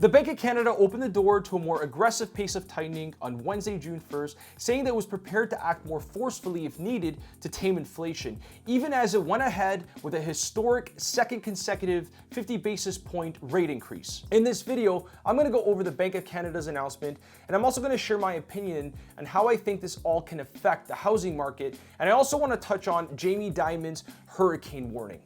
The Bank of Canada opened the door to a more aggressive pace of tightening on Wednesday, June 1st, saying that it was prepared to act more forcefully if needed to tame inflation, even as it went ahead with a historic second consecutive 50 basis point rate increase. In this video, I'm going to go over the Bank of Canada's announcement, and I'm also going to share my opinion on how I think this all can affect the housing market, and I also want to touch on Jamie Dimon's hurricane warning.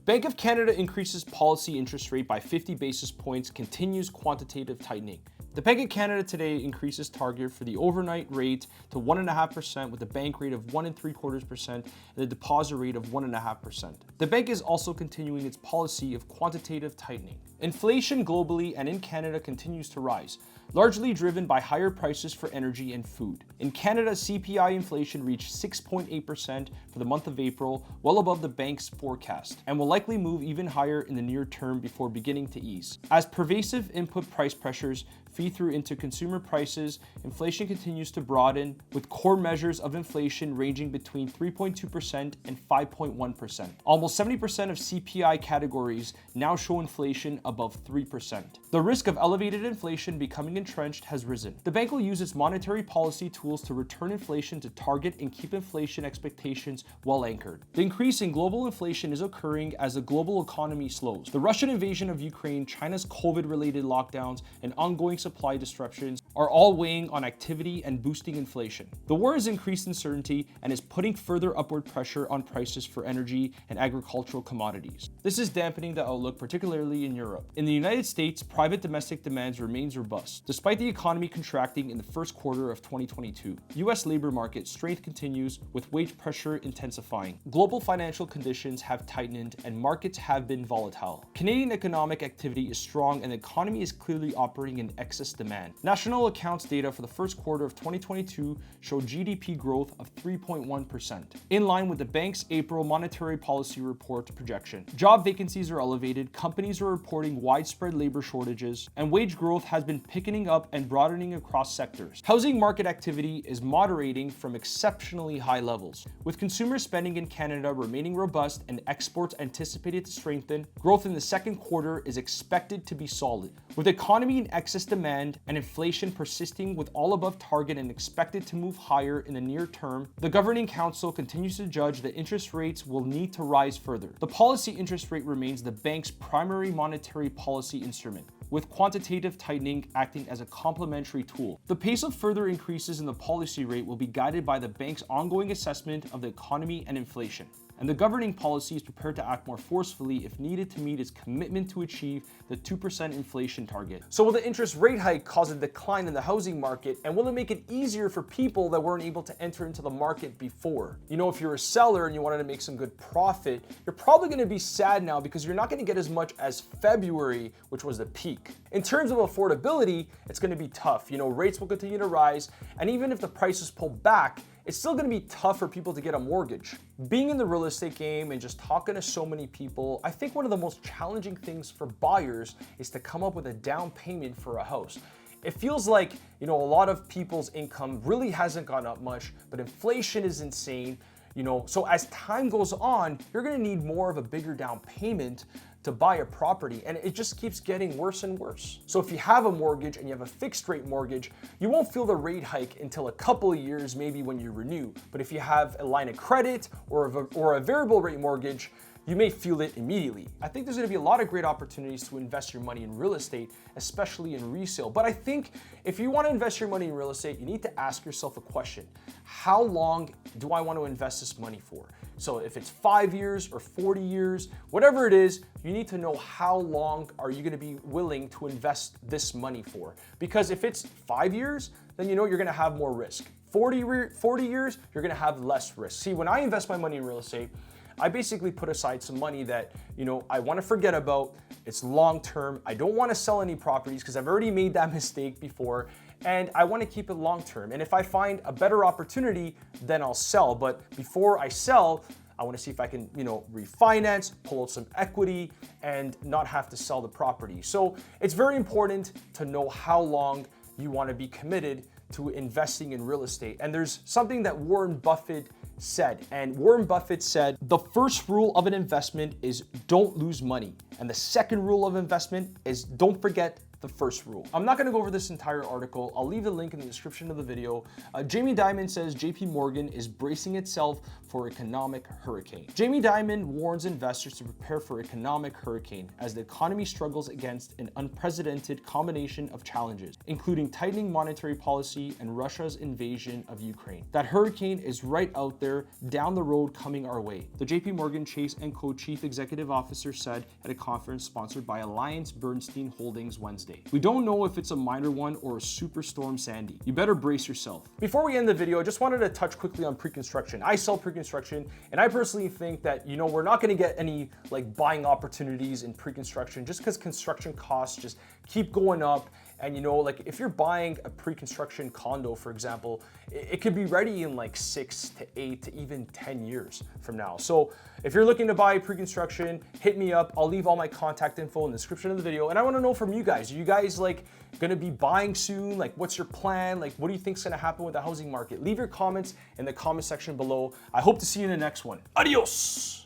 Bank of Canada increases policy interest rate by 50 basis points, continues quantitative tightening. The Bank of Canada today increases target for the overnight rate to 1.5% with a bank rate of 1.75% and a deposit rate of 1.5%. The bank is also continuing its policy of quantitative tightening. Inflation globally and in Canada continues to rise, largely driven by higher prices for energy and food. In Canada, CPI inflation reached 6.8% for the month of April, well above the bank's forecast, and will likely move even higher in the near term before beginning to ease. As pervasive input price pressures feed through into consumer prices, inflation continues to broaden, with core measures of inflation ranging between 3.2% and 5.1%. Almost 70% of CPI categories now show inflation above 3%. The risk of elevated inflation becoming entrenched has risen. The bank will use its monetary policy tools to return inflation to target and keep inflation expectations well anchored. The increase in global inflation is occurring as the global economy slows. The Russian invasion of Ukraine, China's COVID-related lockdowns, and ongoing supply disruptions are all weighing on activity and boosting inflation. The war has increased uncertainty and is putting further upward pressure on prices for energy and agricultural commodities. This is dampening the outlook, particularly in Europe. In the United States, private domestic demand remains robust. Despite the economy contracting in the first quarter of 2022, U.S. labor market strength continues with wage pressure intensifying. Global financial conditions have tightened and markets have been volatile. Canadian economic activity is strong and the economy is clearly operating in excess demand. National accounts data for the first quarter of 2022 showed GDP growth of 3.1%, in line with the bank's April monetary policy report projection. Job vacancies are elevated, companies are reporting widespread labor shortages, and wage growth has been picking up and broadening across sectors. Housing market activity is moderating from exceptionally high levels. With consumer spending in Canada remaining robust and exports anticipated to strengthen, growth in the second quarter is expected to be solid. With the economy in excess demand and inflation persisting with all above target and expected to move higher in the near term, the Governing Council continues to judge that interest rates will need to rise further. The policy interest rate remains the bank's primary monetary policy instrument, with quantitative tightening acting as a complementary tool. The pace of further increases in the policy rate will be guided by the bank's ongoing assessment of the economy and inflation, and the governing policy is prepared to act more forcefully if needed to meet its commitment to achieve the 2% inflation target. So will the interest rate hike cause a decline in the housing market, and will it make it easier for people that weren't able to enter into the market before? You know, if you're a seller and you wanted to make some good profit, you're probably going to be sad now because you're not going to get as much as February, which was the peak. In terms of affordability, it's going to be tough. You know, rates will continue to rise, and even if the prices pull back, it's still going to be tough for people to get a mortgage. Being in the real estate game and just talking to so many people, I think one of the most challenging things for buyers is to come up with a down payment for a house. It feels like, you know, a lot of people's income really hasn't gone up much, but inflation is insane. You know, so as time goes on, you're going to need more of a bigger down payment to buy a property, and it just keeps getting worse and worse. So if you have a mortgage and you have a fixed rate mortgage, you won't feel the rate hike until a couple of years, maybe when you renew. But if you have a line of credit or a variable rate mortgage, you may feel it immediately. I think there's going to be a lot of great opportunities to invest your money in real estate, especially in resale. But I think if you want to invest your money in real estate, you need to ask yourself a question. How long do I want to invest this money for? So if it's 5 years or 40 years, whatever it is, you need to know how long are you going to be willing to invest this money for. Because if it's 5 years, then you know you're going to have more risk. 40 years, you're going to have less risk. See, when I invest my money in real estate, I basically put aside some money that, you know, I want to forget about. It's long term. I don't want to sell any properties because I've already made that mistake before, and I want to keep it long term. And if I find a better opportunity, then I'll sell. But before I sell, I want to see if I can, you know, refinance, pull out some equity, and not have to sell the property. So it's very important to know how long you want to be committed to investing in real estate. And there's something that Warren Buffett said. And Warren Buffett said, the first rule of an investment is don't lose money. And the second rule of investment is don't forget the first rule. I'm not gonna go over this entire article. I'll leave the link in the description of the video. Jamie Dimon says JPMorgan is bracing itself for economic hurricane. Jamie Dimon warns investors to prepare for economic hurricane as the economy struggles against an unprecedented combination of challenges, including tightening monetary policy and Russia's invasion of Ukraine. That hurricane is right out there down the road coming our way, the JPMorgan Chase & Co. Chief Executive Officer said at a conference sponsored by Alliance Bernstein Holdings Wednesday. We don't know if it's a minor one or a superstorm Sandy. You better brace yourself. Before we end the video, I just wanted to touch quickly on pre-construction. I sell pre-construction, and I personally think that, you know, we're not gonna get any like buying opportunities in pre-construction just because construction costs just keep going up. And you know, like if you're buying a pre-construction condo, for example, it could be ready in like 6 to 8 to even 10 years from now. So if you're looking to buy pre-construction, hit me up. I'll leave all my contact info in the description of the video. And I want to know from you guys, are you guys like gonna be buying soon? Like what's your plan? Like what do you think is gonna happen with the housing market? Leave your comments in the comment section below. I hope to see you in the next one. Adios.